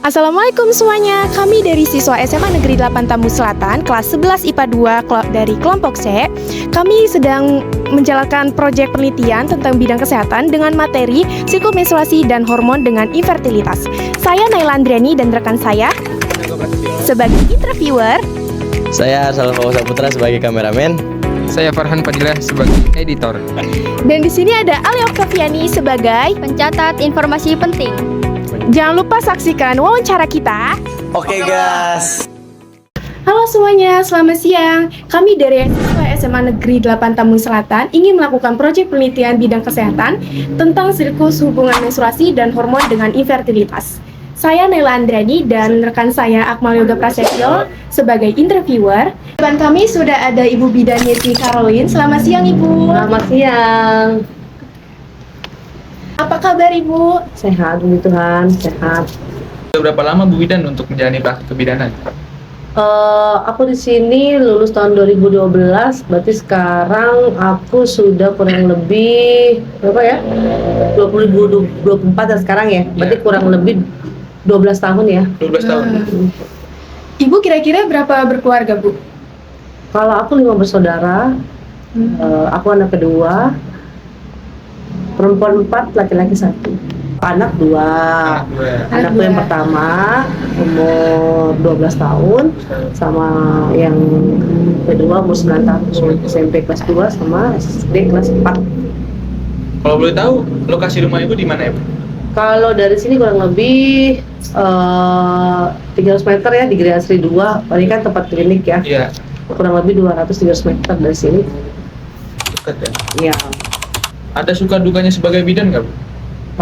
Assalamualaikum semuanya, kami dari siswa SMA Negeri 8 Tambu Selatan, kelas 11 IPA 2 dari kelompok C. Kami sedang menjalankan proyek penelitian tentang bidang kesehatan dengan materi psikomenstruasi dan hormon dengan infertilitas. Saya Naila Andriani dan rekan saya sebagai interviewer. Saya Salva Saputra sebagai kameramen. Saya Farhan Fadilah sebagai editor. Dan di sini ada Ali Oktaviani sebagai pencatat informasi penting. Jangan lupa saksikan wawancara kita. Oke guys. Halo semuanya, selamat siang. Kami dari siswa SMA Negeri 8 Tambu Selatan ingin melakukan proyek penelitian bidang kesehatan tentang siklus hubungan menstruasi dan hormon dengan infertilitas. Saya Naila Andrani dan rekan saya Akmal Yoga Prasetyo sebagai interviewer. Depan kami sudah ada Ibu Bidan Yeti Caroline. Selamat siang Ibu. Selamat siang. Apa kabar Ibu? Sehat, puji Tuhan, sehat. Sudah berapa lama Bu Widan untuk menjalani praktik kebidanan? Aku di sini lulus tahun 2012, berarti sekarang aku sudah kurang lebih berapa ya? 2024 ya sekarang ya. Berarti kurang lebih 12 tahun ya. 12 tahun. Ibu kira-kira berapa berkeluarga Bu? Kalau aku 5 bersaudara, aku anak kedua, perempuan 4, laki-laki 1. Anak 2. Anakku yang pertama umur 12 tahun, sama yang kedua umur 9 tahun, SMP kelas 2 sama SD kelas 4. Kalau boleh tahu, lokasi rumah Ibu di mana ya Bu? Kalau dari sini kurang lebih 300 meter ya, di Gria Asri 2. Ini kan tempat klinik ya. Iya. Kurang lebih 200-300 meter dari sini. Dekat ya. Iya. Ada suka dukanya sebagai bidan nggak Bu?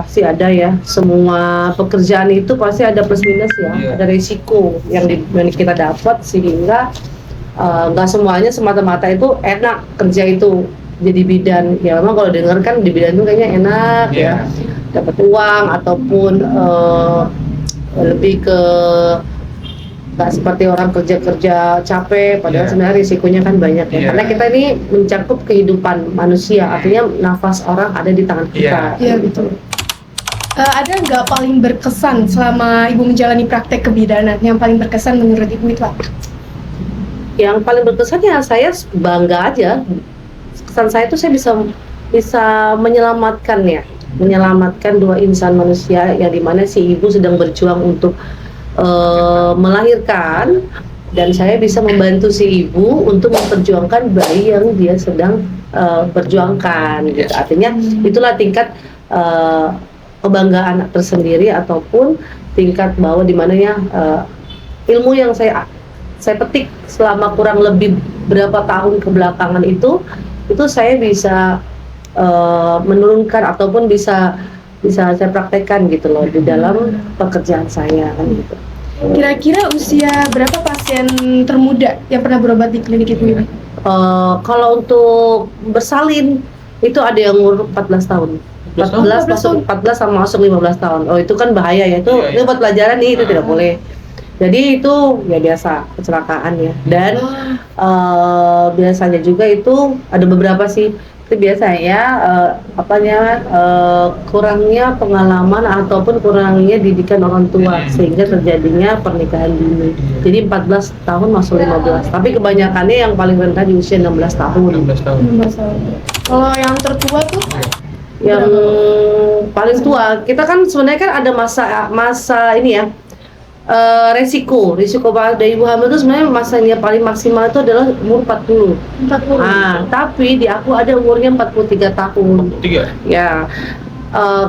Pasti ada ya, semua pekerjaan itu pasti ada plus minus ya, Iya. ada risiko yang kita dapat, sehingga nggak semuanya semata-mata itu enak kerja itu jadi bidan. Ya memang kalau dengar kan di bidan itu kayaknya enak Iya. ya, dapat uang ataupun lebih ke nggak seperti orang kerja capek, padahal Iya. sebenarnya risikonya kan banyak ya. Iya. Karena kita ini mencakup kehidupan manusia, artinya nafas orang ada di tangan kita. Iya. Iya betul. Ada nggak paling berkesan selama Ibu menjalani praktek kebidanan? Yang paling berkesan menurut Ibu itu apa? Yang paling berkesan ya saya bangga aja. Kesan saya itu saya bisa menyelamatkan 2 insan manusia, yang dimana si ibu sedang berjuang untuk melahirkan, dan saya bisa membantu si ibu untuk memperjuangkan bayi yang dia sedang perjuangkan gitu. Artinya itulah tingkat kebanggaan tersendiri, ataupun tingkat bahwa dimana ya ilmu yang saya petik selama kurang lebih berapa tahun kebelakangan itu saya bisa menurunkan ataupun bisa saya praktekkan gitu loh di dalam pekerjaan saya kan gitu. Kira-kira usia berapa pasien termuda yang pernah berobat di klinik Ibu ini? Kalau untuk bersalin itu ada yang umur 14 tahun. 14 sama masuk 15 tahun. Oh itu kan bahaya ya, itu Iya. buat pelajaran nih, itu tidak boleh. Jadi itu ya biasa kecelakaan ya. Dan biasanya juga itu ada beberapa sih, itu biasanya kurangnya pengalaman ataupun kurangnya didikan orang tua, sehingga terjadinya pernikahan dini. Jadi 14 tahun masuk 15. Tapi kebanyakannya yang paling rendah di usia 16 tahun. 16 tahun. Kalau yang tertua tuh? Yang paling tua, kita kan sebenarnya kan ada masa ini ya, resiko pada ibu hamil itu sebenarnya masanya paling maksimal itu adalah umur 40. Tapi di aku ada umurnya 43 tahun. 3. Ya,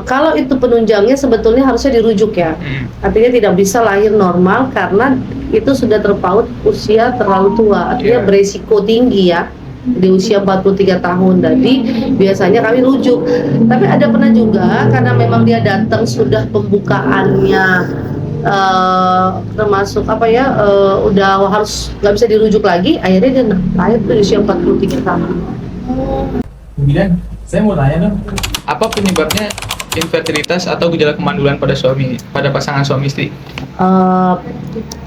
kalau itu penunjangnya sebetulnya harusnya dirujuk ya. Artinya tidak bisa lahir normal karena itu sudah terpaut usia terlalu tua. Artinya Iya. beresiko tinggi ya di usia 43 tahun. Jadi biasanya kami rujuk. Tapi ada pernah juga karena memang dia datang sudah pembukaannya termasuk udah harus nggak bisa dirujuk lagi, akhirnya dia lahir di usia 43 tahun. Bidan, saya mau tanya dong. Apa penyebabnya infertilitas atau gejala kemandulan pada pasangan suami istri?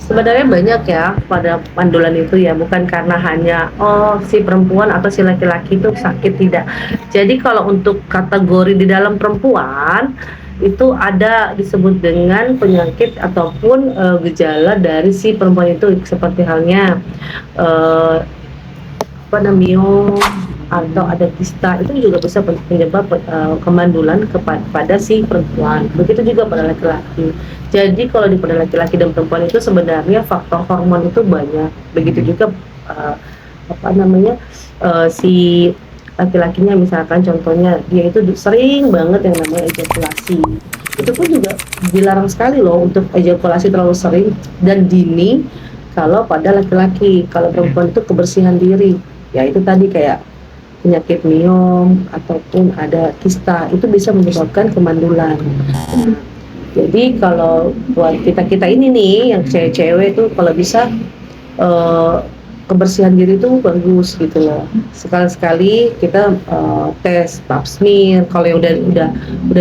Sebenarnya banyak ya pada mandulan itu ya, bukan karena hanya si perempuan atau si laki-laki itu sakit, tidak. Jadi kalau untuk kategori di dalam perempuan itu ada disebut dengan penyakit ataupun gejala dari si perempuan itu, seperti halnya apa namanya, atau ada kista, itu juga bisa penyebab kemandulan kepada si perempuan. Begitu juga pada laki-laki. Jadi kalau pada laki-laki dan perempuan itu sebenarnya faktor hormon itu banyak. Begitu juga apa namanya, si laki-lakinya, misalkan contohnya dia itu sering banget yang namanya ejakulasi. Itu pun juga dilarang sekali loh untuk ejakulasi terlalu sering dan dini kalau pada laki-laki. Kalau perempuan itu kebersihan diri, ya itu tadi kayak penyakit miom ataupun ada kista, itu bisa menyebabkan kemandulan. Jadi kalau buat kita ini nih yang cewek-cewek tuh kalau bisa kebersihan diri itu bagus gitu loh. Sekali-sekali kita tes pap smear kalau yang udah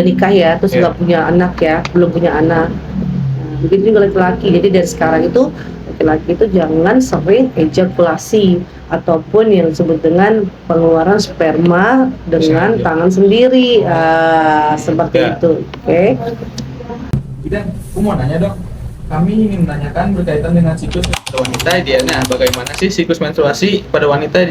nikah ya, terus nggak punya anak ya, belum punya anak. Nah, begitu juga laki-laki. Jadi dari sekarang itu laki-laki itu jangan sering ejakulasi ataupun yang disebut dengan pengeluaran sperma dengan tangan sendiri, seperti itu. Oke. Bidan, aku mau nanya dong. Kami ingin menanyakan berkaitan dengan siklus Pada wanita idealnya bagaimana sih siklus menstruasi pada wanita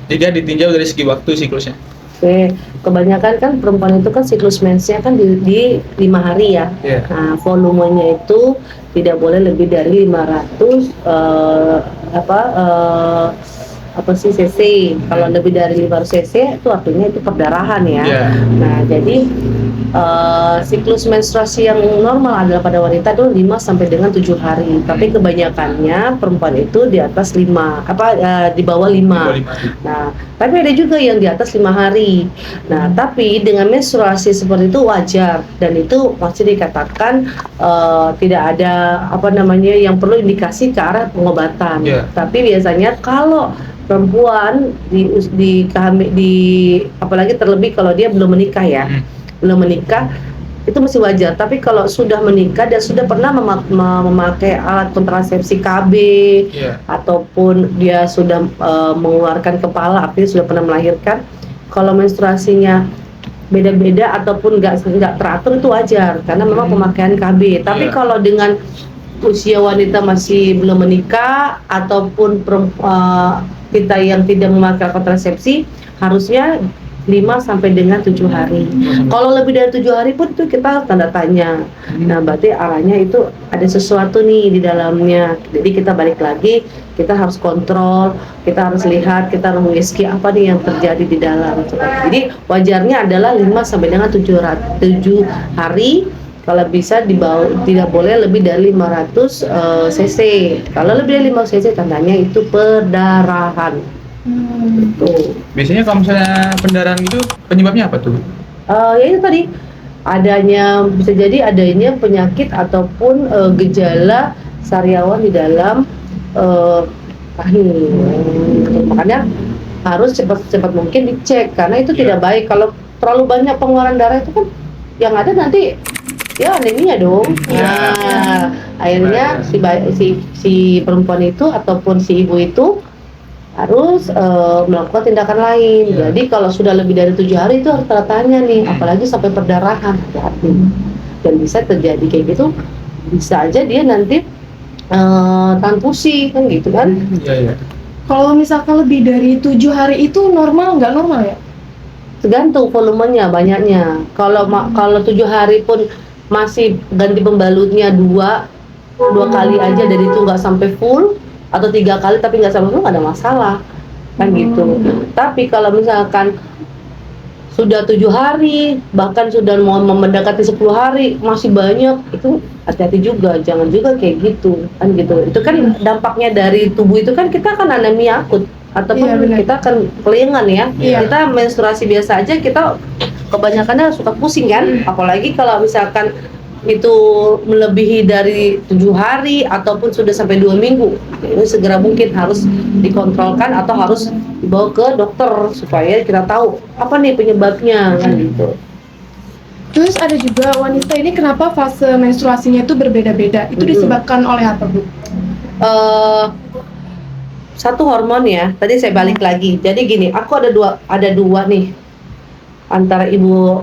jika ditinjau dari segi waktu siklusnya? Oke, kebanyakan kan perempuan itu kan siklus mensnya kan di 5 hari ya. Iya. Nah, volumenya itu tidak boleh lebih dari 500 cc. Kalau lebih dari 500 cc itu artinya itu perdarahan ya. Iya. Nah, jadi siklus menstruasi yang normal adalah pada wanita itu 5 sampai dengan 7 hari. Tapi kebanyakannya perempuan itu di atas 5, di bawah 5. Nah, tapi ada juga yang di atas 5 hari. Nah, tapi dengan menstruasi seperti itu wajar dan itu masih dikatakan tidak ada yang perlu indikasi ke arah pengobatan. Yeah. Tapi biasanya kalau perempuan apalagi terlebih kalau dia belum menikah ya. Belum menikah itu masih wajar, tapi kalau sudah menikah dan sudah pernah memakai alat kontrasepsi KB ataupun dia sudah mengeluarkan kepala, artinya sudah pernah melahirkan, kalau menstruasinya beda-beda ataupun nggak teratur itu wajar karena memang pemakaian KB. Tapi kalau dengan usia wanita masih belum menikah ataupun kita yang tidak memakai kontrasepsi harusnya 5 sampai dengan 7 hari. Kalau lebih dari 7 hari pun itu kita tanda tanya. Nah, berarti arahnya itu ada sesuatu nih di dalamnya. Jadi kita balik lagi, kita harus kontrol, kita harus lihat, kita harus mengiski apa nih yang terjadi di dalam. Jadi wajarnya adalah 5 sampai dengan 7 hari. Kalau bisa tidak boleh lebih dari 500 cc. Kalau lebih dari 500 cc tandanya itu perdarahan. Tuh. Biasanya kalau misalnya pendarahan itu penyebabnya apa tuh? Ya itu tadi bisa jadi adanya penyakit ataupun gejala sariawan di dalam rahim. Makanya harus cepat si dicek karena itu tidak baik. Kalau terlalu banyak pengeluaran darah itu kan yang ada nanti ya anemia dong. Nah, akhirnya si perempuan itu ataupun si ibu itu harus melakukan tindakan lain. Jadi kalau sudah lebih dari 7 hari itu harus tanya nih, apalagi sampai perdarahan, hati-hati. Dan bisa terjadi kayak gitu, bisa aja dia nanti transfusi kan gitu kan. Iya. Kalau misalkan lebih dari 7 hari itu normal nggak normal ya? Tergantung volumenya, banyaknya. Kalau 7 hari pun masih ganti pembalutnya dua kali aja, dari itu nggak sampai full, atau 3 kali tapi nggak sampai full, nggak ada masalah kan gitu. Tapi kalau misalkan sudah 7 hari bahkan sudah mau mendekati 10 hari masih banyak, itu hati-hati juga, jangan juga kayak gitu kan gitu. Itu kan dampaknya dari tubuh itu kan kita kan anemia akut ataupun kita akan kelingan ya. Kita menstruasi biasa aja kita kebanyakannya suka pusing kan, apalagi kalau misalkan itu melebihi dari 7 hari ataupun sudah sampai 2 minggu, ini segera mungkin harus dikontrolkan atau harus dibawa ke dokter supaya kita tahu apa nih penyebabnya kan gitu. Terus ada juga wanita ini kenapa fase menstruasinya itu berbeda-beda? Itu disebabkan oleh apa, Bu? Satu hormon ya. Tadi saya balik lagi. Jadi gini, aku ada dua nih. antara ibu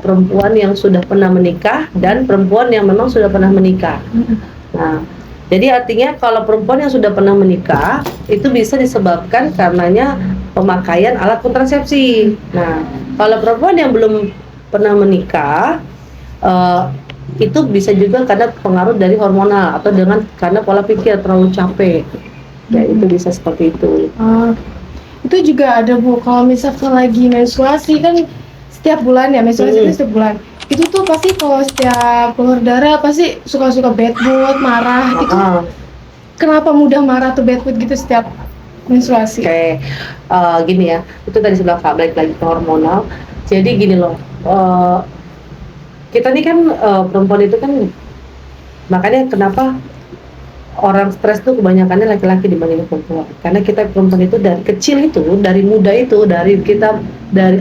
perempuan yang sudah pernah menikah dan perempuan yang memang sudah pernah menikah. Nah, jadi artinya kalau perempuan yang sudah pernah menikah itu bisa disebabkan karenanya pemakaian alat kontrasepsi. Nah, kalau perempuan yang belum pernah menikah itu bisa juga karena pengaruh dari hormonal atau karena pola pikir terlalu capek. Ya itu bisa seperti itu. Itu juga ada Bu, kalau misalkan lagi menstruasi kan setiap bulan ya, menstruasi itu setiap bulan. Itu tuh pasti kalau setiap keluar darah pasti suka-suka bad mood, marah gitu. Kenapa mudah marah atau bad mood gitu setiap menstruasi? Kayak gini ya, itu tadi sebelah balik lagi ke hormonal. Jadi gini loh, kita nih kan perempuan itu kan, makanya kenapa orang stres tuh kebanyakannya laki-laki dibanding perempuan. Karena kita perempuan itu dari kecil itu, dari muda itu, dari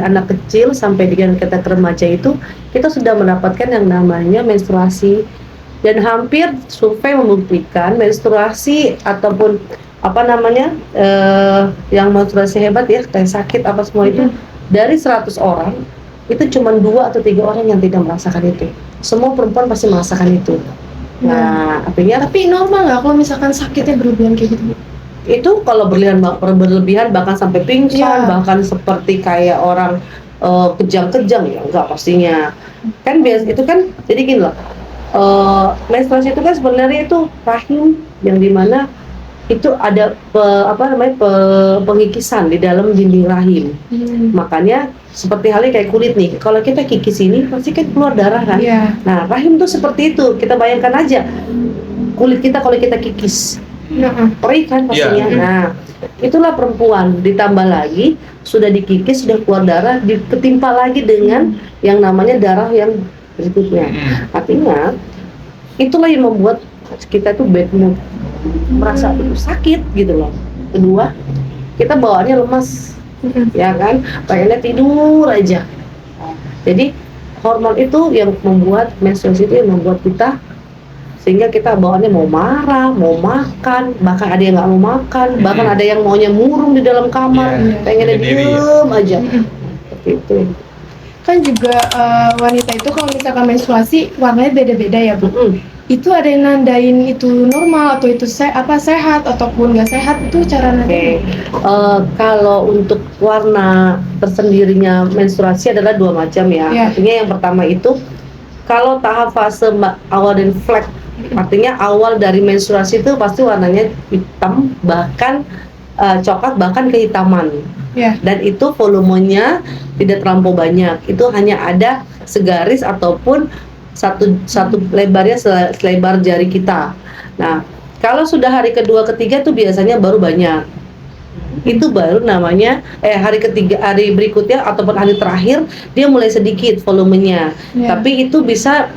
anak kecil sampai dengan kita remaja itu, kita sudah mendapatkan yang namanya menstruasi. Dan hampir survei membuktikan menstruasi ataupun yang menstruasi hebat ya, kayak sakit apa semua itu, dari 100 orang itu cuma 2 atau 3 orang yang tidak merasakan itu. Semua perempuan pasti merasakan itu. Nah, artinya tapi normal nggak kalau misalkan sakitnya berlebihan kayak gitu? Itu kalau berlebihan bahkan sampai pingsan, bahkan seperti kayak orang kejang-kejang ya enggak pastinya. Kan biasa itu kan, jadi gini loh. Menstruasi itu kan sebenarnya itu rahim yang dimana itu ada pengikisan di dalam dinding rahim. Makanya seperti halnya kayak kulit nih, kalau kita kikis ini pasti kan keluar darah kan. Nah, rahim tuh seperti itu. Kita bayangkan aja kulit kita kalau kita kikis, perih kan pastinya. Nah, itulah perempuan, ditambah lagi sudah dikikis, sudah keluar darah, ketimpa lagi dengan yang namanya darah yang berikutnya. Artinya itulah yang membuat kita tuh bad mood, merasa sakit gitu loh. Kedua, kita bawaannya lemas, ya kan, pengennya tidur aja. Jadi hormon itu yang membuat menstruasi itu yang membuat kita, sehingga kita bawaannya mau marah, mau makan, bahkan ada yang nggak mau makan, bahkan ada yang maunya murung di dalam kamar, pengennya diem aja. Seperti itu. Kan juga wanita itu kalau misalkan menstruasi warnanya beda-beda ya Bu. Itu ada yang nandain itu normal atau itu sehat ataupun nggak sehat, itu cara nandain? Kalau untuk warna tersendirinya menstruasi adalah 2 macam ya. Artinya yang pertama itu kalau tahap fase awal dan flek, artinya awal dari menstruasi itu pasti warnanya hitam, bahkan coklat, bahkan kehitaman. Dan itu volumenya tidak terlampau banyak, itu hanya ada segaris ataupun satu lebarnya selebar jari kita. Nah, kalau sudah hari kedua ketiga tuh biasanya baru banyak. Itu baru namanya hari berikutnya ataupun hari terakhir dia mulai sedikit volumenya. Tapi itu bisa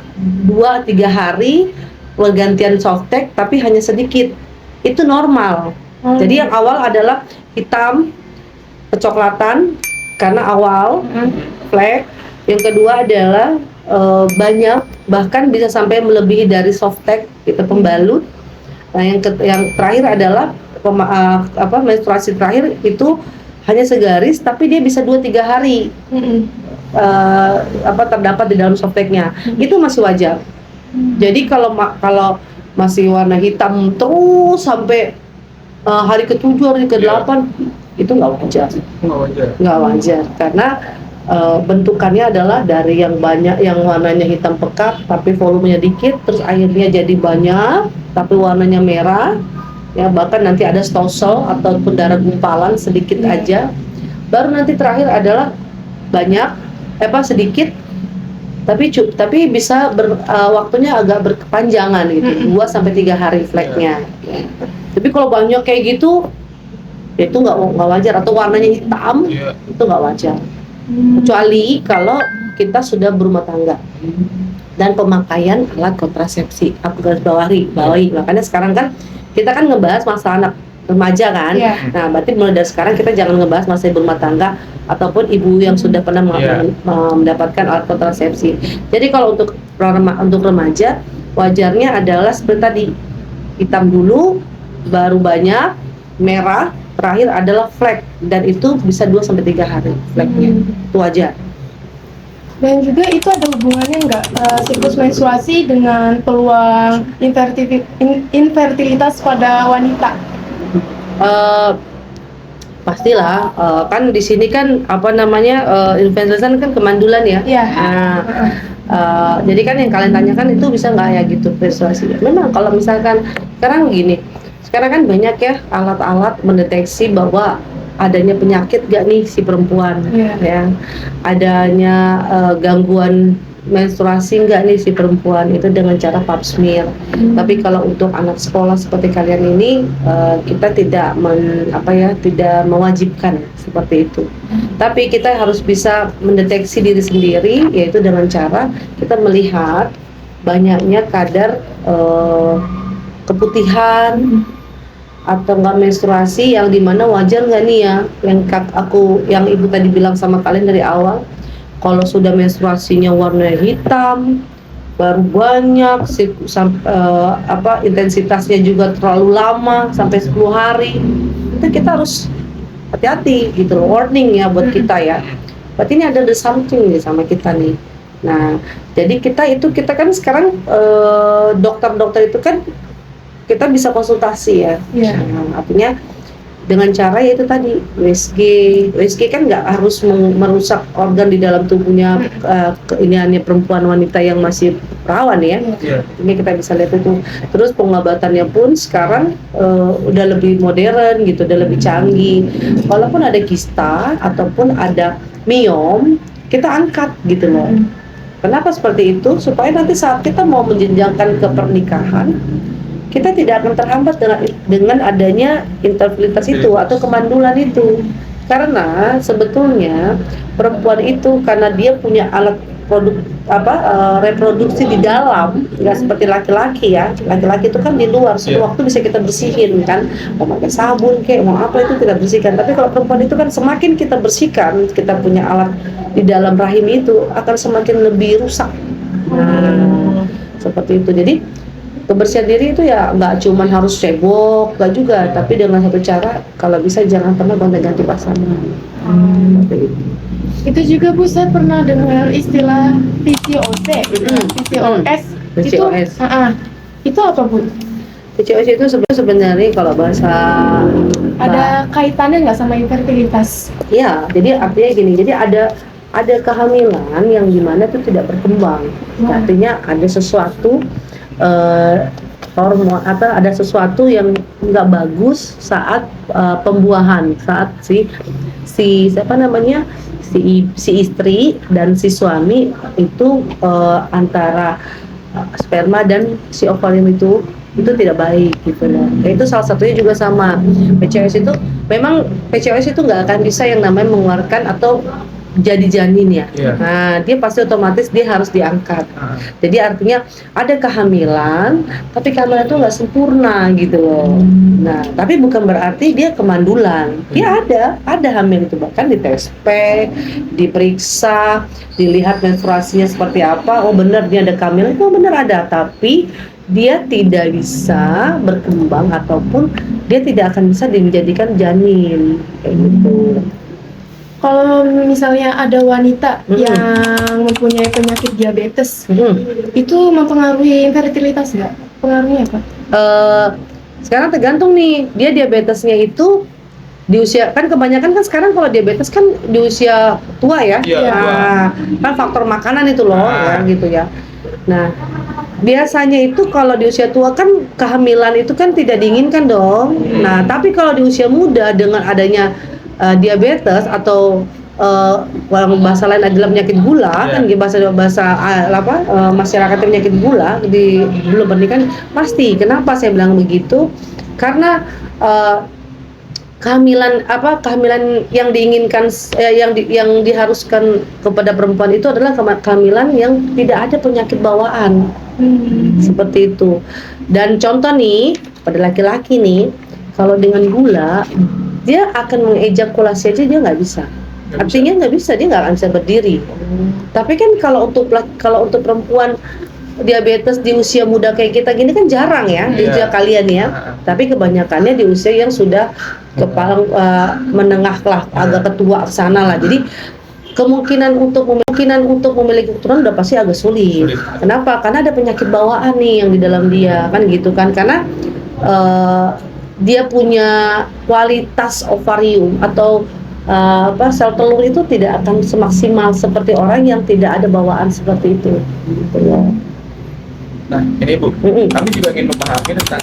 2-3 hari pergantian softtek tapi hanya sedikit. Itu normal. Jadi yang awal adalah hitam, kecoklatan karena awal flek. Yang kedua adalah banyak, bahkan bisa sampai melebihi dari softtek, kita pembalut. Nah, yang terakhir adalah menstruasi terakhir itu hanya segaris, tapi dia bisa 2-3 hari terdapat di dalam softteknya. Itu masih wajar. Jadi kalau masih warna hitam terus sampai hari ke-7, hari ke-8, itu nggak wajar. Nggak wajar karena bentukannya adalah dari yang banyak, yang warnanya hitam pekat tapi volumenya dikit, terus airnya jadi banyak tapi warnanya merah ya, bahkan nanti ada stosel ataupun darah gumpalan sedikit aja. Baru nanti terakhir adalah banyak sedikit tapi bisa waktunya agak berkepanjangan gitu, 2-3 hari fleknya. Tapi kalau banyak kayak gitu itu nggak wajar, atau warnanya hitam itu nggak wajar. Kecuali kalau kita sudah berumah tangga dan pemakaian alat kontrasepsi. Aku garis bawahi. Makanya sekarang kan kita kan ngebahas masalah anak remaja kan. Nah, berarti mulai dari sekarang kita jangan ngebahas masalah berumah tangga ataupun ibu yang sudah pernah mendapatkan alat kontrasepsi. Jadi kalau untuk remaja wajarnya adalah seperti tadi, hitam dulu, baru banyak, merah, terakhir adalah flek, dan itu bisa 2-3 hari fleknya. Itu wajar. Dan juga itu ada hubungannya nggak siklus menstruasi dengan peluang infertilitas pada wanita? Eh, Pastilah, kan di sini kan apa namanya, influencer kan kemandulan ya. Iya. Nah, jadi kan yang kalian tanyakan itu bisa nggak ya gitu menstruasi. Memang kalau misalkan sekarang gini, sekarang kan banyak ya alat-alat mendeteksi bahwa adanya penyakit gak nih si perempuan, Iya. ya, adanya gangguan menstruasi nggak nih si perempuan, itu dengan cara pap smear. Tapi kalau untuk anak sekolah seperti kalian ini, kita tidak tidak mewajibkan seperti itu. Tapi kita harus bisa mendeteksi diri sendiri, yaitu dengan cara kita melihat banyaknya kadar keputihan atau enggak menstruasi yang dimana wajar nggak nih ya, yang ibu tadi bilang sama kalian dari awal. Kalau sudah menstruasinya warna hitam, baru banyak, intensitasnya juga terlalu lama sampai 10 hari, itu kita harus hati-hati gitu loh, warning ya buat kita ya. Berarti ini ada something nih sama kita nih. Nah, jadi kita kan sekarang dokter-dokter itu kan kita bisa konsultasi ya. Iya. Nah, artinya dengan cara yaitu tadi USG kan nggak harus merusak organ di dalam tubuhnya, keiniannya perempuan wanita yang masih perawan ya. Iya. Ini kita bisa lihat itu. Terus pengobatannya pun sekarang udah lebih modern gitu, udah lebih canggih. Walaupun ada kista ataupun ada miom, kita angkat gitu loh. Kenapa seperti itu? Supaya nanti saat kita mau menjenjangkan ke pernikahan, kita tidak akan terhambat dengan adanya infertilitas itu atau kemandulan itu. Karena sebetulnya perempuan itu karena dia punya alat reproduksi di dalam, nggak seperti laki-laki ya. Laki-laki itu kan di luar, semua waktu bisa kita bersihin kan, mau pakai sabun kayak mau apa itu kita bersihkan. Tapi kalau perempuan itu kan semakin kita bersihkan, kita punya alat di dalam rahim itu akan semakin lebih rusak. Nah, seperti itu. Jadi kebersihan diri itu ya nggak cuma harus cebok, nggak juga, tapi dengan satu cara, kalau bisa jangan pernah gonta-ganti pasangan. Seperti itu. Itu juga Bu, saya pernah dengar istilah PCOS. PCOS. PCOS. Itu apa Bu? PCOS itu sebenarnya kalau bahasa Ada kaitannya nggak sama infertilitas? ya, jadi artinya gini, jadi ada kehamilan yang dimana itu tidak berkembang. Artinya ada sesuatu hormon atau ada sesuatu yang nggak bagus saat pembuahan, saat si istri dan si suami itu antara sperma dan si ovarium itu tidak baik gitu loh. Itu salah satunya juga sama PCOS itu. Memang PCOS itu nggak akan bisa yang namanya mengeluarkan atau jadi janin ya. Nah, dia pasti otomatis dia harus diangkat. Jadi artinya ada kehamilan, tapi kehamilan itu nggak sempurna gitu loh. Nah, tapi bukan berarti dia kemandulan. Dia ada hamil itu, bahkan di TSP, diperiksa, dilihat menstruasinya seperti apa. Oh benar dia ada kehamilan, itu benar ada, tapi dia tidak bisa berkembang ataupun dia tidak akan bisa menjadikan janin kayak gitu. Kalau misalnya ada wanita yang mempunyai penyakit diabetes, itu mempengaruhi infertilitas nggak? Pengaruhnya apa? Sekarang tergantung nih, dia diabetesnya itu di usia, kan kebanyakan kan sekarang kalau diabetes kan di usia tua ya. Nah, kan faktor makanan itu loh, ya, gitu ya. Nah, biasanya itu kalau di usia tua kan kehamilan itu kan tidak diinginkan dong. Nah, tapi kalau di usia muda dengan adanya diabetes atau bahasa lain adalah penyakit gula, kan masyarakat penyakit gula di belum pernikahan pasti. Kenapa saya bilang begitu? Karena kehamilan yang diinginkan, yang diharuskan kepada perempuan itu adalah kehamilan yang tidak ada penyakit bawaan. Seperti itu. Dan contoh nih pada laki-laki nih, kalau dengan gula dia akan mengejakulasi aja dia nggak bisa. Artinya nggak bisa, dia nggak akan bisa berdiri. Tapi kan kalau untuk perempuan diabetes di usia muda kayak kita gini kan jarang ya, di usia kalian ya. Tapi kebanyakannya di usia yang sudah kepala menengah lah, agak ketua sana lah. Jadi kemungkinan untuk memiliki keturunan udah pasti agak sulit. Sulit. Kenapa? Karena ada penyakit bawaan nih yang di dalam dia, kan gitu kan? Karena dia punya kualitas ovarium atau sel telur itu tidak akan semaksimal seperti orang yang tidak ada bawaan seperti itu. Gitu ya. Nah, ini Bu, kami juga ingin memahami tentang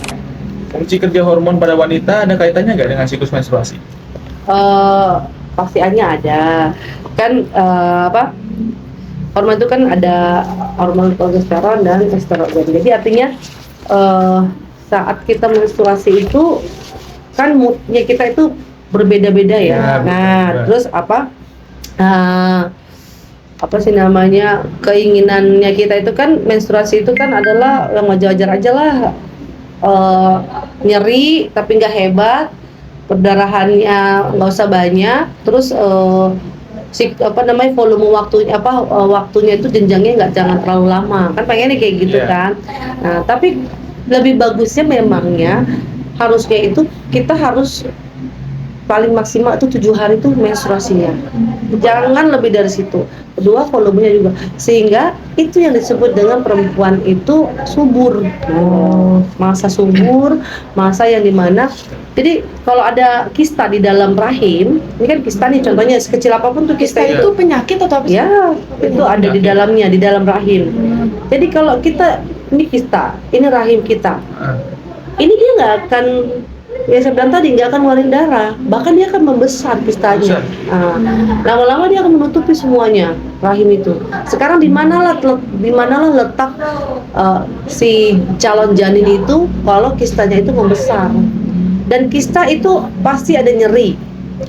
fungsi kerja hormon pada wanita, ada kaitannya nggak dengan siklus menstruasi? Pastinya ada. Kan hormon itu kan ada hormon progesteron dan estrogen. Jadi artinya saat kita menstruasi itu kan moodnya kita itu berbeda-beda ya. Ya, betul. Nah, Ya. terus apa sih namanya, keinginannya kita itu kan menstruasi itu kan adalah yang wajar-wajar aja lah, nyeri tapi nggak hebat, perdarahannya nggak usah banyak, terus volume waktunya itu jenjangnya jangan terlalu lama, kan pengennya kayak gitu Iya. kan. Nah, tapi lebih bagusnya memangnya harusnya itu kita harus paling maksimal itu 7 hari itu menstruasinya, jangan lebih dari situ. Kedua, volumenya juga, sehingga itu yang disebut dengan perempuan itu subur. Masa subur, masa yang dimana, jadi kalau ada kista di dalam rahim, ini kan kista nih contohnya, sekecil apapun tuh kista Kista itu, itu penyakit atau apa sih? ya itu ada di dalamnya, di dalam rahim. Jadi kalau kita, ini kista, ini rahim kita, ini dia nggak akan, ya saya bilang tadi, nggak akan ngeluarin darah, bahkan dia akan membesar kistanya. Lama-lama dia akan menutupi semuanya rahim itu. Sekarang di manalah letak si calon janin itu kalau kistanya itu membesar, dan kista itu pasti ada nyeri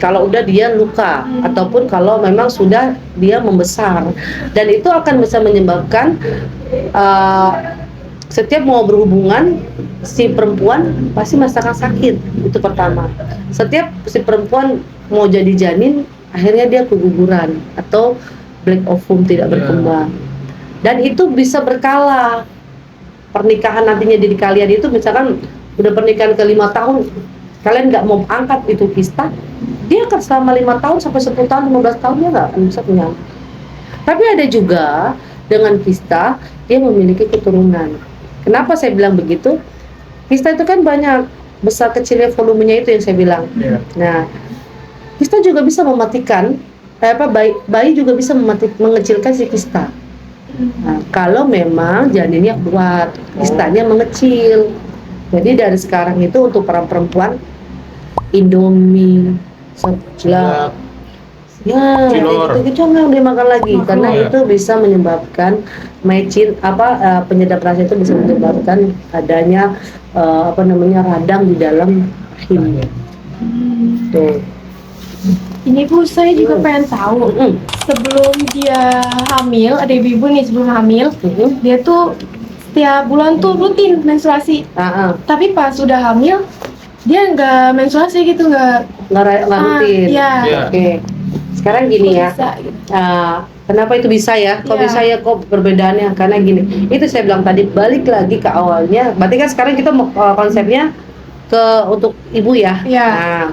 kalau udah dia luka ataupun kalau memang sudah dia membesar, dan itu akan bisa menyebabkan setiap mau berhubungan si perempuan pasti merasakan sakit. Itu pertama. Setiap si perempuan mau jadi janin, akhirnya dia keguguran atau black ovum, tidak berkembang. Dan itu bisa berkala. Pernikahan nantinya di kalian itu misalkan udah pernikahan ke 5 tahun, kalian nggak mau angkat itu kista, dia akan selama 5 tahun sampai 10 tahun, 15 tahun dia nggak akan bisa punya. Tapi ada juga dengan kista dia memiliki keturunan. Kenapa saya bilang begitu? Kista itu kan banyak, besar kecilnya volumenya itu yang saya bilang. Iya. Nah, kista juga bisa mematikan, bayi juga bisa mengecilkan si kista. Nah, kalau memang janinnya kuat, kistanya mengecil. Jadi dari sekarang itu untuk para perempuan, Indomie, seblak, ya Cilor. itu jangan dimakan lagi, karena ya. itu bisa menyebabkan penyedap rasa itu bisa menyebabkan adanya radang di dalam rahim. Tuh. Ini Bu, saya juga pengen tahu. Sebelum dia hamil, ada ibu-ibu nih sebelum hamil, dia tuh setiap bulan tuh rutin menstruasi. Tapi pas sudah hamil, dia nggak menstruasi gitu, nggak rutin. Iya. Iya. Oke. Sekarang gini ya. Bisa, gitu. Kenapa itu bisa ya? Kok Iya. bisa ya? Kok perbedaannya? Karena gini, itu saya bilang tadi, balik lagi ke awalnya. Berarti kan sekarang kita konsepnya untuk ibu ya. Iya. Nah,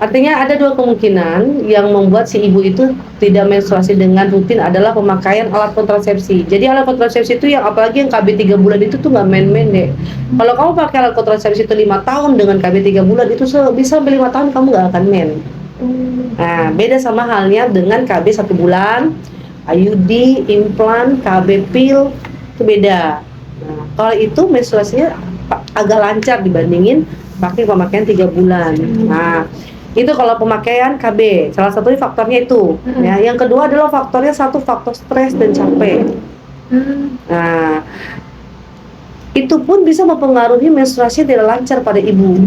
artinya ada 2 kemungkinan yang membuat si ibu itu tidak menstruasi dengan rutin adalah pemakaian alat kontrasepsi. Jadi alat kontrasepsi itu yang apalagi yang KB 3 bulan itu tuh nggak main-main deh. Kalau kamu pakai alat kontrasepsi itu 5 tahun dengan KB 3 bulan itu bisa sampai 5 tahun kamu nggak akan men. Nah, beda sama halnya dengan KB 1 bulan, IUD, implan, KB pil, itu beda. Nah, kalau itu menstruasinya agak lancar dibandingin pakai pemakaian 3 bulan. Nah, itu kalau pemakaian KB, salah satunya faktornya itu. Ya, yang kedua adalah faktor stres dan capek. Nah, itu pun bisa mempengaruhi menstruasi tidak lancar pada ibu.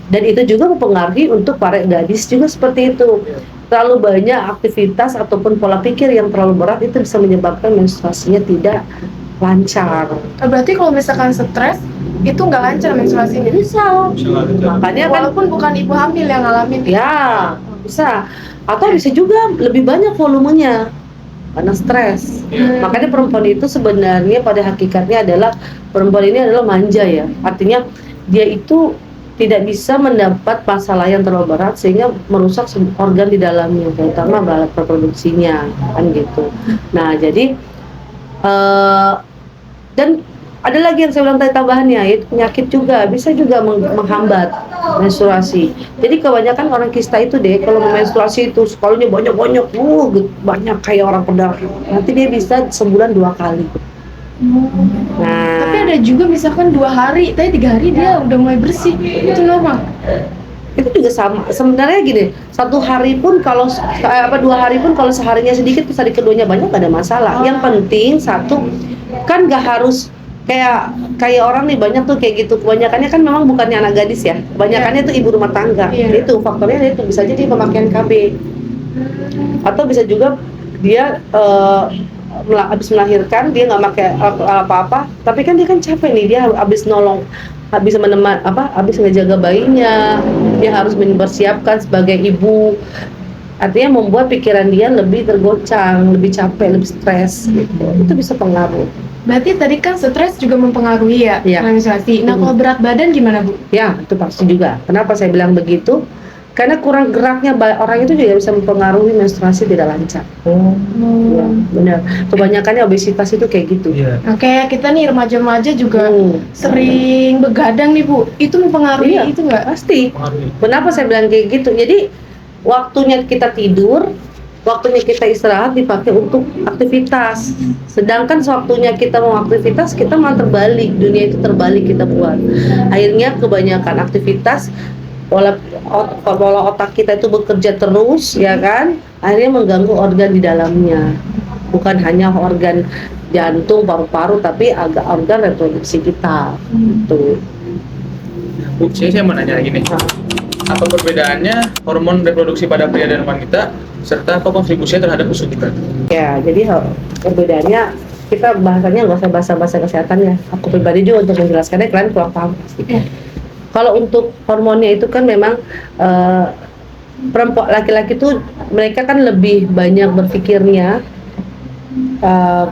Dan itu juga mempengaruhi untuk para gadis juga seperti itu. Terlalu banyak aktivitas ataupun pola pikir yang terlalu berat itu bisa menyebabkan menstruasinya tidak lancar. Berarti kalau misalkan stres, itu nggak lancar menstruasinya? Bisa. Makanya kan, Walaupun bukan ibu hamil yang ngalamin. ya bisa. Atau bisa juga lebih banyak volumenya karena stres. Makanya perempuan itu sebenarnya pada hakikatnya adalah, perempuan ini adalah manja ya. Artinya dia itu tidak bisa mendapat masalah yang terlalu berat sehingga merusak organ di dalamnya, terutama alat reproduksinya, kan gitu. Nah, jadi dan ada lagi yang saya bilang tadi tambahannya, yaitu penyakit juga bisa juga menghambat menstruasi. Jadi kebanyakan orang kista itu deh, kalau mau menstruasi itu sekalinya banyak-banyak, banyak kayak orang pedar. Nanti dia bisa sebulan 2 kali. Nah, Tapi ada juga misalkan 2 hari, tapi 3 hari dia udah mulai bersih, itu normal. itu juga sama. Sebenarnya gini, 1 hari pun kalau 2 hari pun kalau seharinya sedikit, terus hari keduanya banyak, gak ada masalah. Yang penting satu, kan gak harus kayak orang nih banyak tuh kayak gitu. Kebanyakannya kan memang bukannya anak gadis ya, kebanyakannya tuh ibu rumah tangga. Iya. Itu faktornya itu bisa jadi pemakaian KB, atau bisa juga dia habis melahirkan dia nggak pakai apa-apa, tapi kan dia kan capek nih, dia habis nolong, habis habis ngejaga bayinya, dia harus mempersiapkan sebagai ibu, artinya membuat pikiran dia lebih tergoncang, lebih capek, lebih stres gitu. Itu bisa pengaruh. Berarti tadi kan stres juga mempengaruhi ya Iya. menstruasi. Nah, kalau berat badan gimana, Bu? Ya, itu pasti juga. Kenapa saya bilang begitu? Karena kurang geraknya orang itu juga bisa mempengaruhi menstruasi tidak lancar. Ya, benar. Kebanyakannya obesitas itu kayak gitu. Iya. Nah, kayak kita nih remaja-remaja juga Hmm. sering begadang nih, Bu. Itu mempengaruhi Iya. itu nggak? Pasti. Pengaruhi. Kenapa saya bilang kayak gitu? Jadi waktunya kita tidur, waktunya kita istirahat dipakai untuk aktivitas. Sedangkan waktunya kita mau aktivitas, kita malah terbalik. Dunia itu terbalik kita buat. Akhirnya kebanyakan aktivitas, pola otak kita itu bekerja terus, ya kan? Akhirnya mengganggu organ di dalamnya. Bukan hanya organ jantung, paru-paru, tapi agak organ reproduksi kita. Tuh. Bu, saya mau nanya lagi nih. Apa perbedaannya hormon reproduksi pada pria dan wanita, serta apa kontribusinya terhadap kesuburan? Ya, jadi perbedaannya kita bahasanya nggak usah bahasa kesehatan ya. Aku pribadi juga untuk menjelaskannya kalian kurang paham. Kalau untuk hormonnya itu kan memang perempuan, laki-laki itu mereka kan lebih banyak berpikirnya,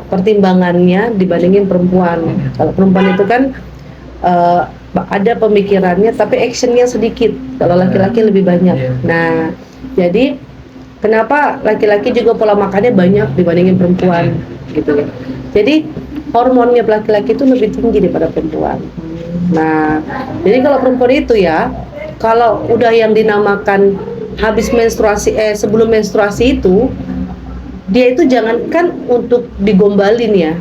pertimbangannya dibandingin perempuan. Kalau perempuan itu kan ada pemikirannya tapi actionnya sedikit. Kalau laki-laki lebih banyak. Nah, jadi kenapa laki-laki juga pola makannya banyak dibandingin perempuan gitu ya. Jadi hormonnya laki-laki itu lebih tinggi daripada perempuan. Nah, jadi kalau perempuan itu ya, kalau udah yang dinamakan habis menstruasi, sebelum menstruasi itu, dia itu jangankan untuk digombalin ya,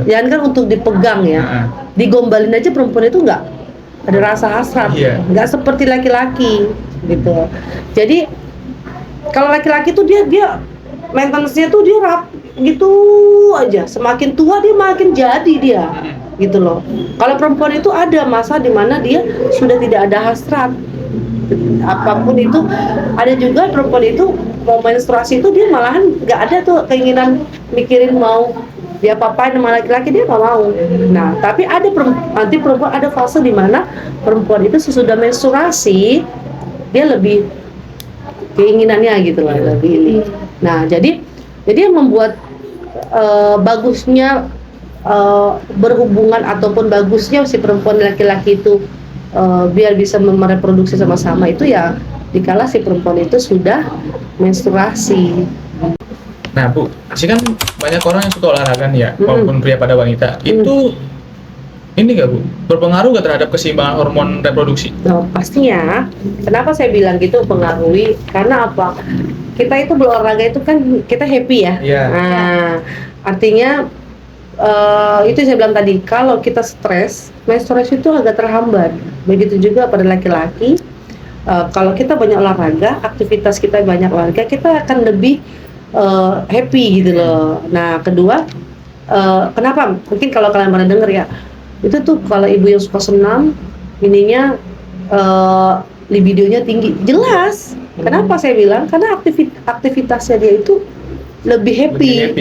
jangankan untuk dipegang ya, digombalin aja perempuan itu nggak ada rasa hasrat, nggak seperti laki-laki gitu. Jadi kalau laki-laki tuh dia maintenance-nya tuh dia gitu aja, semakin tua dia makin jadi dia gitu loh. Kalau perempuan itu ada masa di mana dia sudah tidak ada hasrat apapun itu. Ada juga perempuan itu mau menstruasi itu dia malahan nggak ada tuh keinginan mikirin mau dia apa-apain sama laki-laki, dia nggak mau. Nah, tapi ada nanti perempuan ada fase di mana perempuan itu sesudah menstruasi dia lebih keinginannya gitu loh, lebih ini. Nah, jadi yang membuat bagusnya berhubungan ataupun bagusnya si perempuan dan laki-laki itu biar bisa mereproduksi sama-sama itu ya dikala si perempuan itu sudah menstruasi. Nah, Bu, pasti kan banyak orang yang suka olahraga nih ya, maupun pria pada wanita. Itu ini nggak, Bu, berpengaruh nggak terhadap keseimbangan hormon reproduksi? Nah, pastinya. Kenapa saya bilang gitu pengaruhi? Karena apa? Kita itu berolahraga itu kan kita happy ya. Nah, artinya itu saya bilang tadi, kalau kita stres, menstruasi itu agak terhambat. Begitu juga pada laki-laki. Kalau kita banyak olahraga, aktivitas kita banyak olahraga, kita akan lebih happy gitu loh. Nah, kedua, kenapa? Mungkin kalau kalian pernah dengar ya, itu tuh kalau ibu yang suka senam, ininya libidonya tinggi. Jelas. Kenapa saya bilang? Karena aktivitasnya dia itu lebih happy.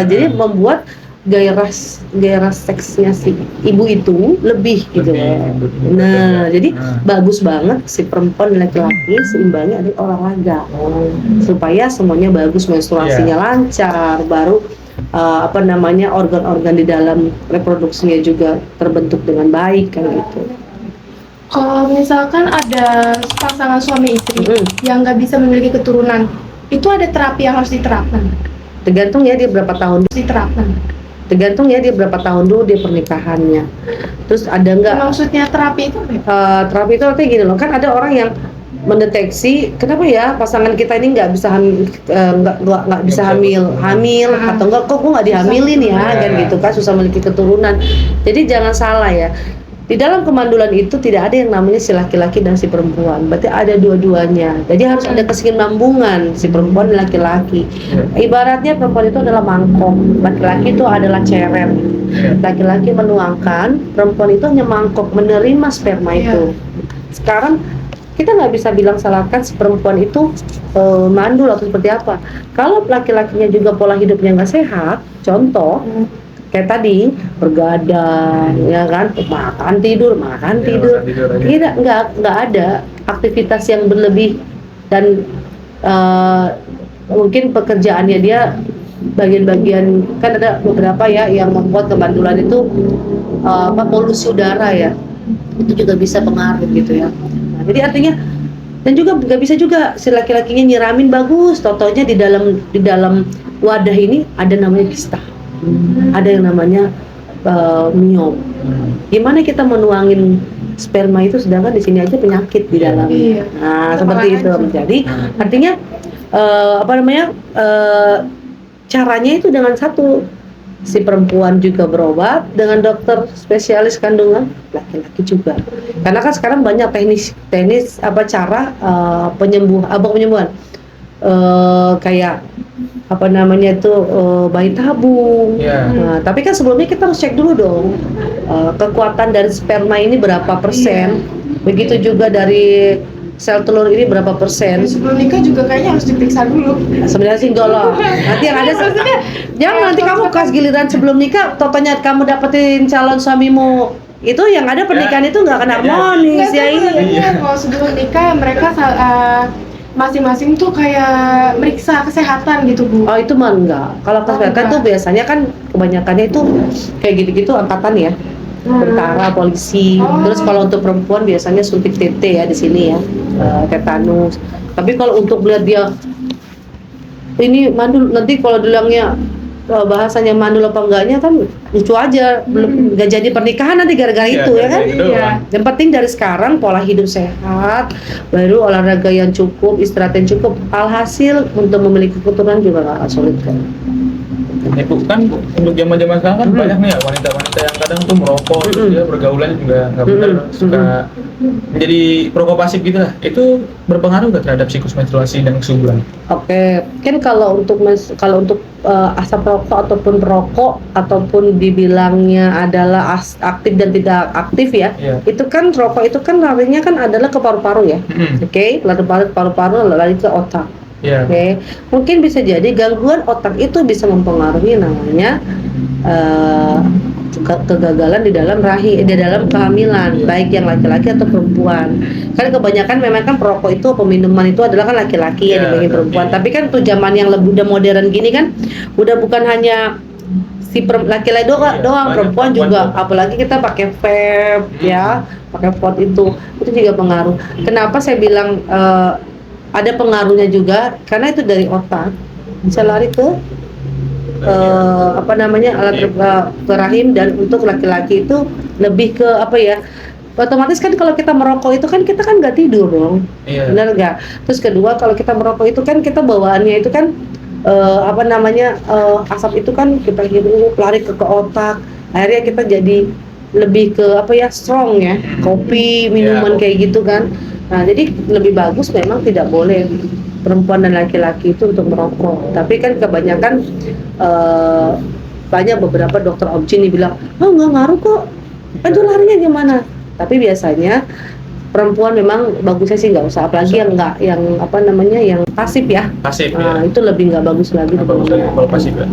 Jadi membuat gairah seksnya si ibu itu lebih gitu loh. Nah, jadi bagus banget si perempuan dan laki-laki seimbangnya ada olahraga supaya semuanya bagus, menstruasinya lancar, baru organ-organ di dalam reproduksinya juga terbentuk dengan baik kan gitu. Kalau misalkan ada pasangan suami istri yang nggak bisa memiliki keturunan, itu ada terapi yang harus diterapkan. Tergantung ya dia berapa tahun dulu dia pernikahannya. Terus ada nggak Maksudnya terapi itu apa ya? terapi itu artinya gini loh, kan ada orang yang mendeteksi kenapa ya pasangan kita ini nggak bisa nggak bisa hamil atau enggak kok gue nggak dihamilin ya kan gitu kan, susah memiliki keturunan. Jadi jangan salah ya, di dalam kemandulan itu tidak ada yang namanya si laki-laki dan si perempuan, berarti ada dua-duanya. Jadi harus ada kesinambungan si perempuan dan laki-laki. Ibaratnya perempuan itu adalah mangkok, laki-laki itu adalah ceret. Laki-laki menuangkan, perempuan itu hanya mangkok menerima sperma itu. Sekarang kita nggak bisa bilang salahkan si perempuan itu mandul atau seperti apa. Kalau laki-lakinya juga pola hidupnya nggak sehat, contoh kayak tadi bergadang, ya kan, makan tidur, tidak nggak ada aktivitas yang berlebih dan mungkin pekerjaannya dia bagian-bagian, kan ada beberapa ya yang membuat kemandulan itu polusi udara ya, itu juga bisa pengaruh gitu ya. Nah, jadi artinya dan juga nggak bisa juga si laki-lakinya nyiramin bagus, totonya di dalam wadah ini ada namanya kista, ada yang namanya miom. Gimana kita menuangin sperma itu sedangkan di sini aja penyakit di dalam. Nah, seperti itu. Jadi artinya caranya itu dengan satu, si perempuan juga berobat dengan dokter spesialis kandungan, laki-laki juga. Karena kan sekarang banyak teknis cara penyembuhan kayak bayi tabung. Nah, tapi kan sebelumnya kita harus cek dulu dong kekuatan dari sperma ini berapa persen, begitu juga dari sel telur ini berapa persen. Sebelum nikah juga kayaknya harus diperiksa dulu. Sebenarnya sih enggak lah. Nanti yang ada jangan nanti kamu pas giliran sebelum nikah, totonya kamu dapetin calon suamimu itu yang ada pernikahan itu nggak akan harmonis ya ini. Kalau sebelum nikah mereka masing-masing tuh kayak meriksa kesehatan gitu, Bu. Oh itu mah enggak. Kalau kesehatan tuh biasanya kan kebanyakannya itu kayak gitu-gitu angkatan ya. Tentara, polisi. Terus kalau untuk perempuan biasanya suntik TT ya di sini ya, tetanus. Tapi kalau untuk melihat dia ini mandul, nanti kalau bilangnya bahasanya mandul apa enggaknya kan lucu aja, belum nggak jadi pernikahan nanti gara-gara itu ya kan. Yang penting dari sekarang pola hidup sehat, baru olahraga yang cukup, istirahat yang cukup. Alhasil untuk memiliki keturunan juga nggak sulit kan. Bu, kan untuk zaman-zaman sekarang kan banyak nih ya wanita-wanita yang kadang tuh merokok, dia bergaulannya juga nggak benar, suka menjadi perokok pasif gitu lah. Itu berpengaruh nggak terhadap siklus menstruasi dan kesuburan? Oke, kan kalau untuk asap rokok ataupun perokok ataupun dibilangnya adalah aktif dan tidak aktif ya, itu kan rokok itu kan larinya kan adalah ke paru-paru ya, lalu balik paru-paru lari ke otak. Oke, mungkin bisa jadi gangguan otak itu bisa mempengaruhi namanya kegagalan di dalam kehamilan, baik yang laki-laki atau perempuan. Kan kebanyakan memang kan perokok itu peminuman itu adalah kan laki-laki ya dibanding perempuan. Tapi kan tuh zaman yang lebih udah modern gini kan, udah bukan hanya si laki-laki doang, perempuan juga. Apalagi kita pakai vape ya, pakai pot itu juga pengaruh. Kenapa saya bilang ada pengaruhnya juga karena itu dari otak bisa lari ke alat ke rahim, dan untuk laki-laki itu lebih ke otomatis kan kalau kita merokok itu kan kita kan nggak tidur dong, benar nggak? Terus kedua kalau kita merokok itu kan kita bawaannya itu kan asap itu kan kita hirup lari ke otak, akhirnya kita jadi lebih ke strong ya, kopi, minuman kayak gitu kan. Nah, jadi lebih bagus memang tidak boleh perempuan dan laki-laki itu untuk merokok. Tapi kan kebanyakan banyak beberapa dokter OB-GYN bilang, nggak ngaruh kok, itu larinya gimana? Tapi biasanya perempuan memang bagusnya sih nggak usah, apalagi yang pasif ya. Pasif itu lebih nggak bagus lagi kalau pasif ya.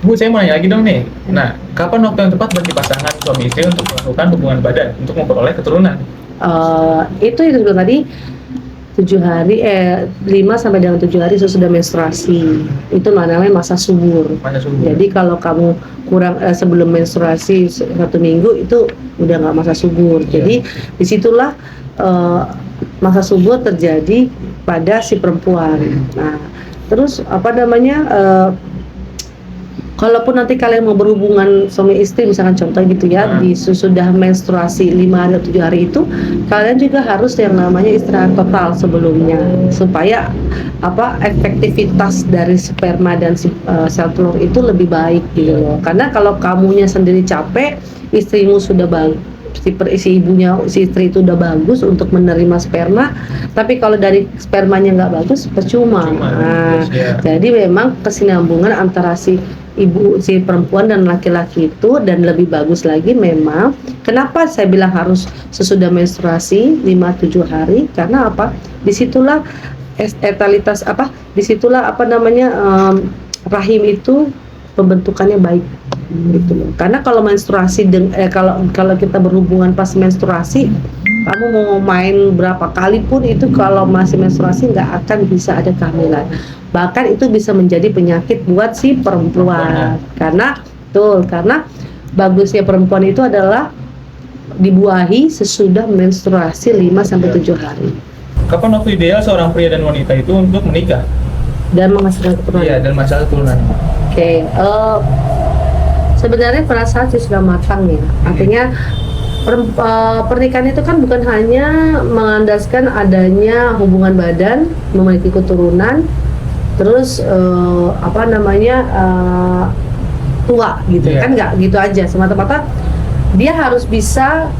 Bu, saya mau nanya lagi dong nih. Nah, kapan waktu yang tepat bagi pasangan suami istri untuk melakukan hubungan badan untuk memperoleh keturunan? Itu bilang tadi, 7 hari 5 sampai dengan 7 hari sesudah menstruasi. Itu namanya masa subur. Mana subur? Jadi kalau kamu kurang sebelum menstruasi 1 minggu itu udah nggak masa subur. Jadi disitulah masa subur terjadi pada si perempuan. Nah, terus apa namanya? Kalaupun nanti kalian mau berhubungan suami istri, misalkan contoh gitu ya, di sudah menstruasi 5 hari atau 7 hari itu, kalian juga harus yang namanya istirahat total sebelumnya, supaya apa efektivitas dari sperma dan sel telur itu lebih baik gitu loh. Karena kalau kamunya sendiri capek, istrimu sudah bagus, si istri itu udah bagus untuk menerima sperma, tapi kalau dari spermanya nggak bagus percuma. Nah, jadi memang kesinambungan antara si perempuan dan laki-laki itu, dan lebih bagus lagi memang kenapa saya bilang harus sesudah menstruasi 5-7 hari, karena apa, disitulah etalitas disitulah rahim itu pembentukannya baik gitu loh. Karena kalau menstruasi kalau kita berhubungan pas menstruasi, kamu mau main berapa kali pun itu kalau masih menstruasi nggak akan bisa ada kehamilan. Bahkan itu bisa menjadi penyakit buat si perempuan. Karena bagusnya perempuan itu adalah dibuahi sesudah menstruasi 5-7 hari. Kapan waktu ideal seorang pria dan wanita itu untuk menikah Dan menghasilkan keturunan. iya dan masalah keturunan? Oke, sebenarnya pada saat sudah matang ya, artinya pernikahan itu kan bukan hanya mengandalkan adanya hubungan badan, memiliki keturunan, terus tua gitu kan, nggak gitu aja semata-mata dia harus bisa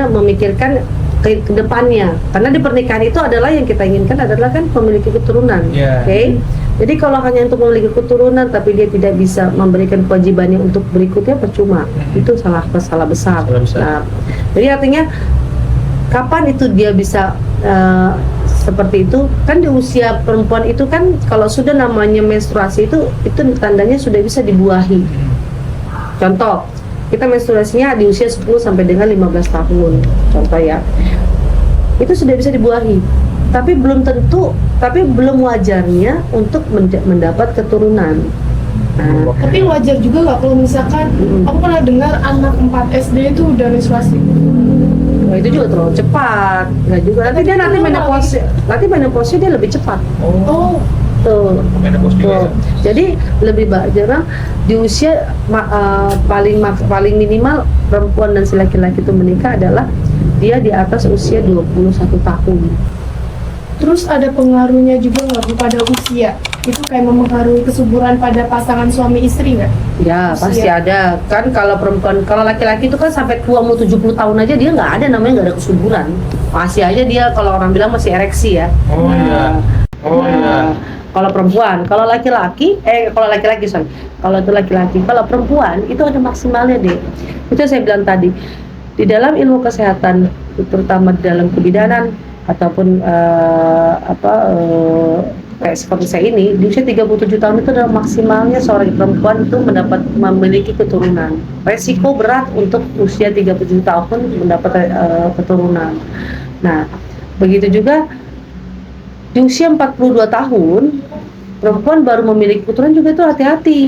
memikirkan ke depannya, karena di pernikahan itu adalah yang kita inginkan adalah kan memiliki keturunan. Oke? Jadi kalau hanya untuk memiliki keturunan tapi dia tidak bisa memberikan kewajibannya untuk berikutnya, percuma. Itu salah besar. Nah, jadi artinya kapan itu dia bisa seperti itu? Kan di usia perempuan itu kan kalau sudah namanya menstruasi itu tandanya sudah bisa dibuahi. Contoh, kita menstruasinya di usia 10 sampai dengan 15 tahun, contoh ya. Itu sudah bisa dibuahi. Tapi belum wajarnya untuk mendapat keturunan. Nah, Tapi wajar juga nggak kalau misalkan aku pernah dengar anak 4 SD itu udah menstruasi. itu juga terlalu cepat. Nggak juga. Nanti menopause dia lebih cepat. Oh. Tuh. Menopause juga. Jadi lebih jarang di usia paling minimal perempuan dan si laki-laki itu menikah adalah dia di atas usia 21 tahun. Terus ada pengaruhnya juga nggak Bu pada usia? Itu kayak mempengaruhi kesuburan pada pasangan suami istri nggak? Ya, pasti ada. Kan kalau laki-laki itu kan sampai tua mau 70 tahun aja dia nggak ada namanya nggak ada kesuburan. Masih aja dia kalau orang bilang masih ereksi ya. Kalau perempuan, kalau laki-laki, kalau perempuan itu ada maksimalnya deh. Itu yang saya bilang tadi. Di dalam ilmu kesehatan, terutama di dalam kebidanan ataupun kayak seperti saya ini, di usia 37 tahun itu adalah maksimalnya seorang perempuan itu memiliki keturunan. Resiko berat untuk usia 37 tahun mendapat keturunan. Nah, begitu juga di usia 42 tahun perempuan baru memiliki keturunan juga itu hati-hati.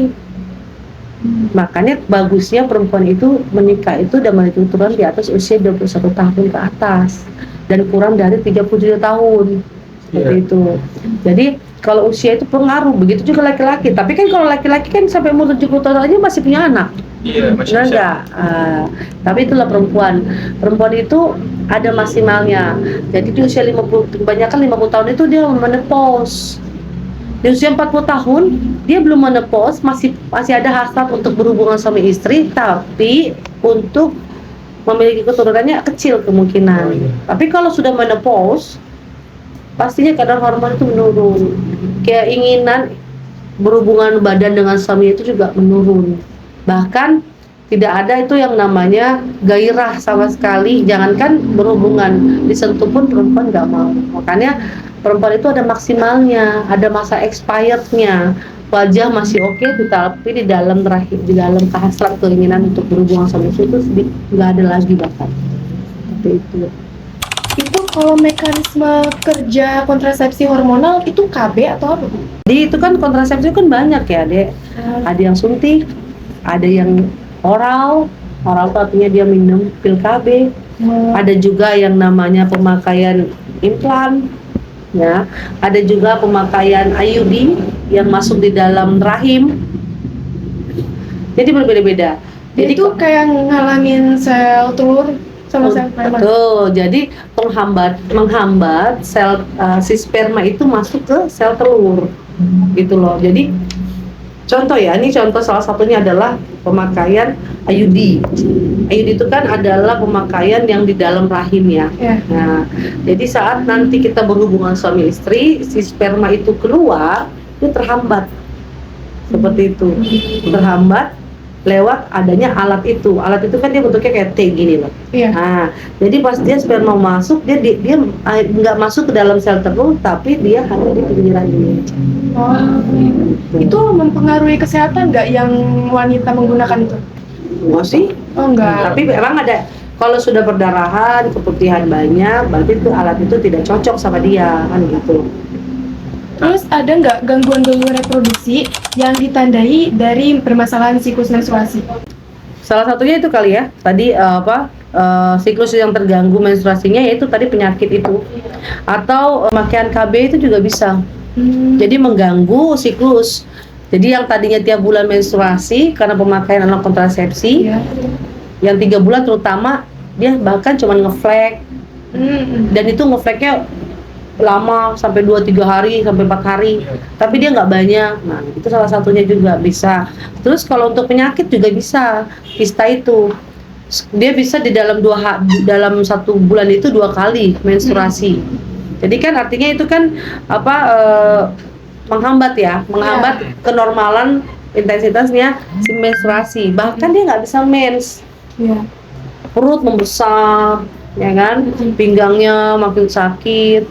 Makanya bagusnya perempuan itu menikah itu dan memiliki keturunan di atas usia 21 tahun ke atas dan kurang dari 37 tahun. Seperti itu. Jadi kalau usia itu pengaruh, begitu juga laki-laki. Tapi kan kalau laki-laki kan sampai umur 70 tahun aja masih punya anak. Iya, masih Benar bisa. nggak? Tapi itulah perempuan. Perempuan itu ada maksimalnya. Jadi di usia 50, kebanyakan 50 tahun itu dia menopause. Di usia 40 tahun dia belum menopause, masih ada hasrat untuk berhubungan suami istri, tapi untuk memiliki keturunannya kecil kemungkinan. Tapi kalau sudah menopause, pastinya kadar hormon itu menurun. Keinginan berhubungan badan dengan suami itu juga menurun. Bahkan tidak ada itu yang namanya gairah sama sekali. Jangankan berhubungan, disentuh pun perempuan nggak mau. Makanya perempuan itu ada maksimalnya, ada masa expirednya. Wajah masih oke, tapi di dalam kehasrat keinginan untuk berhubungan sama istri itu nggak ada lagi bahkan. Seperti itu. Itu kalau mekanisme kerja kontrasepsi hormonal itu KB atau apa, Bu? Jadi itu kan kontrasepsi kan banyak ya, Dek. Ada yang suntik, ada yang oral. Oral itu artinya dia minum pil KB. Ada juga yang namanya pemakaian implan. Ya, ada juga pemakaian IUD yang masuk di dalam rahim. Jadi berbeda-beda. Jadi itu kayak ngalangin sel telur sama sel sperma. Betul. Jadi menghambat sel si sperma itu masuk ke sel telur. Gitu loh. Jadi contoh ya, ini contoh salah satunya adalah pemakaian IUD. IUD itu kan adalah pemakaian yang di dalam rahim ya. Ya. Nah, jadi saat nanti kita berhubungan suami istri, si sperma itu keluar, itu terhambat. Seperti itu. Terhambat lewat adanya alat itu. Alat itu kan dia bentuknya kayak T gini loh. Iya. Nah, jadi pas dia sperma masuk, dia nggak masuk ke dalam sel telur, tapi dia hanya di pinggiran ini. Oh. Itu mempengaruhi kesehatan nggak yang wanita menggunakan itu? Enggak sih? Oh enggak. Tapi memang ada, kalau sudah perdarahan, keputihan banyak, berarti itu alat itu tidak cocok sama dia, kan gitu. Terus ada nggak gangguan-gangguan reproduksi yang ditandai dari permasalahan siklus menstruasi? Salah satunya itu kali ya, tadi siklus yang terganggu menstruasinya yaitu tadi penyakit itu. Atau pemakaian KB itu juga bisa. Jadi mengganggu siklus. Jadi yang tadinya tiap bulan menstruasi karena pemakaian alat kontrasepsi, Iya. yang 3 bulan terutama dia bahkan cuma ngeflek. Dan itu ngefleknya lama sampai 2-3 hari sampai 4 hari, tapi dia nggak banyak. Nah, itu salah satunya juga bisa. Terus kalau untuk penyakit juga bisa, kista itu dia bisa di dalam dalam 1 bulan itu 2 kali menstruasi. Jadi kan artinya itu kan menghambat kenormalan intensitasnya si menstruasi. Bahkan dia nggak bisa mens. Iya. Perut membesar, ya kan, pinggangnya makin sakit.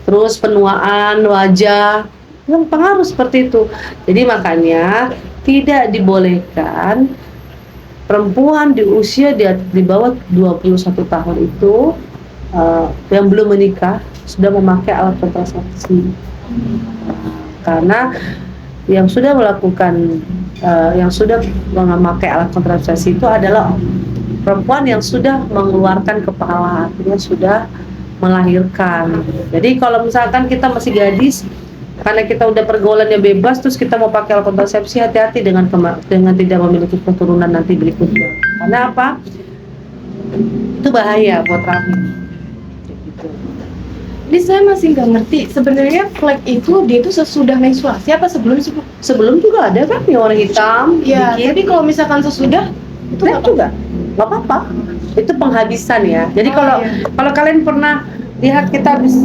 Terus penuaan wajah yang pengaruh seperti itu. Jadi makanya tidak dibolehkan perempuan di usia di bawah 21 tahun itu yang belum menikah sudah memakai alat kontrasepsi. Karena yang sudah melakukan yang sudah memakai alat kontrasepsi itu adalah perempuan yang sudah mengeluarkan kepala, artinya sudah melahirkan. Jadi kalau misalkan kita masih gadis, karena kita udah pergaulannya bebas, terus kita mau pakai alat kontrasepsi, hati-hati dengan tidak memiliki keturunan nanti berikutnya. Karena apa? Itu bahaya buat rahim. Gitu. Jadi saya masih nggak ngerti sebenarnya flek itu dia itu sesudah menstruasi apa sebelum sih, Bu? Sebelum juga ada kan yang warna hitam, Iya. dikit. Tapi kalau misalkan sesudah itu Flek juga nggak apa-apa. Itu penghabisan ya. Jadi Oh, kalau kalian pernah lihat kita habis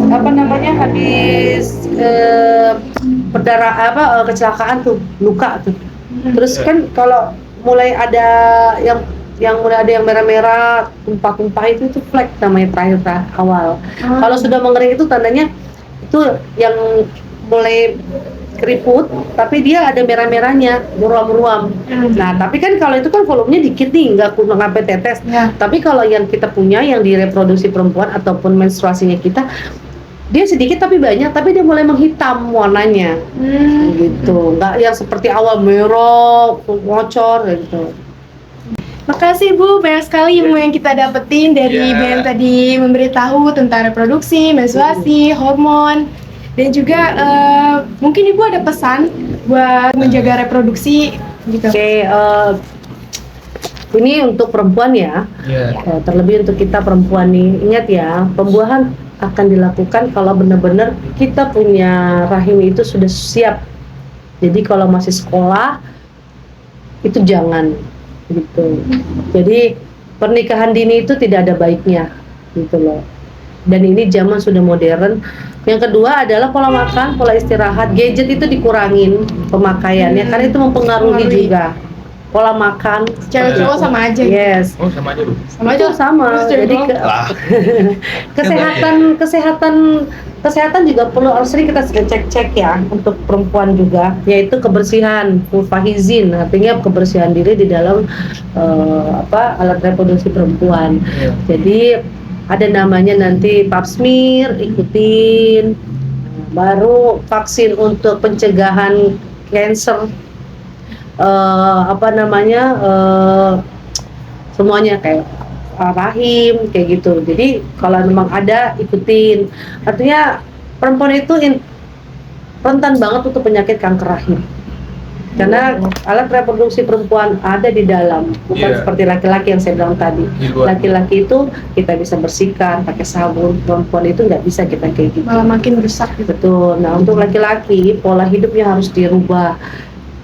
kecelakaan tuh, luka tuh. Terus kan kalau mulai ada yang mulai ada yang merah-merah, tumpah-tumpah itu flek namanya terakhir awal. Kalau sudah mengering itu tandanya itu yang mulai keriput, tapi dia ada merah-merahnya, ruam-ruam. Nah, tapi kan kalau itu kan volumenya dikit nih, nggak sampai tetes. Ya. Tapi kalau yang kita punya, yang di reproduksi perempuan ataupun menstruasinya kita, dia sedikit tapi banyak, tapi dia mulai menghitam warnanya, gitu. Nggak yang seperti awal merah, ngocor, gitu. Makasih Bu, banyak sekali ilmu yang kita dapetin dari Bu yang tadi memberitahu tentang reproduksi, menstruasi, hormon. Dan juga mungkin Ibu ada pesan buat menjaga reproduksi gitu. Oke, ini untuk perempuan ya. Terlebih untuk kita perempuan nih, ingat ya, pembuahan akan dilakukan kalau benar-benar kita punya rahim itu sudah siap. Jadi kalau masih sekolah itu jangan gitu. Jadi pernikahan dini itu tidak ada baiknya gitu loh. Dan ini zaman sudah modern. Yang kedua adalah pola makan, pola istirahat, gadget itu dikurangin pemakaiannya karena itu mempengaruhi juga. Pola makan, Cewek cowok sama aja. yes. Oh, sama aja, Bu. Sama Itu aja. sama. Terus cewek Jadi cowok? kesehatan juga perlu sering kita cek ya untuk perempuan juga, yaitu kebersihan, mulfahizin, artinya kebersihan diri di dalam alat reproduksi perempuan. Jadi ada namanya nanti pap smear, ikutin. Baru vaksin untuk pencegahan cancer, semuanya kayak rahim kayak gitu. Jadi kalau memang ada ikutin. Artinya perempuan itu rentan banget untuk penyakit kanker rahim. Karena alat reproduksi perempuan ada di dalam, bukan Iya. seperti laki-laki yang saya bilang tadi. Di luar. Laki-laki itu kita bisa bersihkan pakai sabun, perempuan itu nggak bisa kita kayak gitu. Malah makin rusak gitu. Betul. Nah, untuk laki-laki pola hidupnya harus dirubah.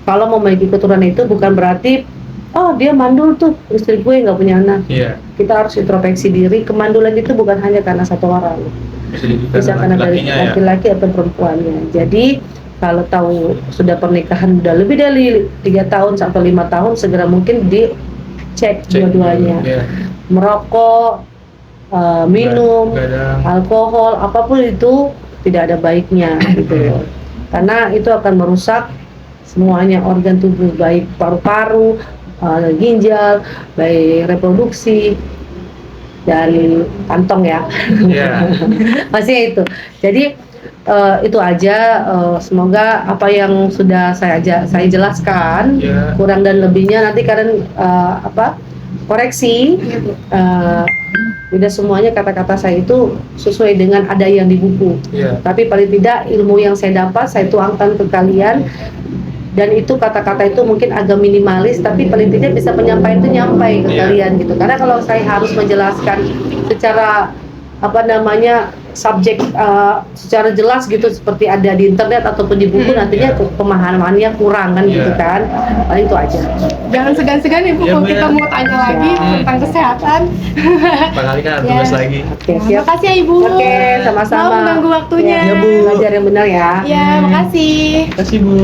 Kalau mau memiliki keturunan itu bukan berarti oh dia mandul tuh, istri gue nggak punya anak. Iya. Kita harus introspeksi diri. Kemandulan itu bukan hanya karena satu orang, bisa karena dari laki-lakinya ya. laki-laki atau perempuannya. Jadi kalau tahu sudah pernikahan udah lebih dari 3 tahun sampai 5 tahun, segera mungkin dicek dua-duanya. Iya. Merokok, minum, Begadang. alkohol, apapun itu tidak ada baiknya gitu. Karena itu akan merusak semuanya organ tubuh, baik paru-paru, ginjal, baik reproduksi, dan kantong ya. Iya. Masih itu. Jadi itu aja. Semoga apa yang sudah saya jelaskan, Iya. kurang dan lebihnya nanti kalian koreksi. Tidak semuanya kata-kata saya itu sesuai dengan ada yang di buku. Iya. Tapi paling tidak ilmu yang saya dapat saya tuangkan ke kalian. Dan itu kata-kata itu mungkin agak minimalis, tapi paling tidak bisa menyampaikan itu nyampai ke Iya. kalian gitu. Karena kalau saya harus menjelaskan secara subjek secara jelas gitu seperti ada di internet ataupun di buku, nantinya pemahamannya kurang kan gitu Iya. kan. Paling itu aja. Jangan segan-segan Ibu Iya, kalau bener. kita mau tanya lagi Ya. tentang kesehatan. Bakal kan Iya. tugas lagi. Oke, Nah, siap. makasih ya Ibu. Oke, sama-sama. Mau mengganggu waktunya. Ya, Bu. Belajar yang benar ya. Ya, makasih. Terima kasih Bu.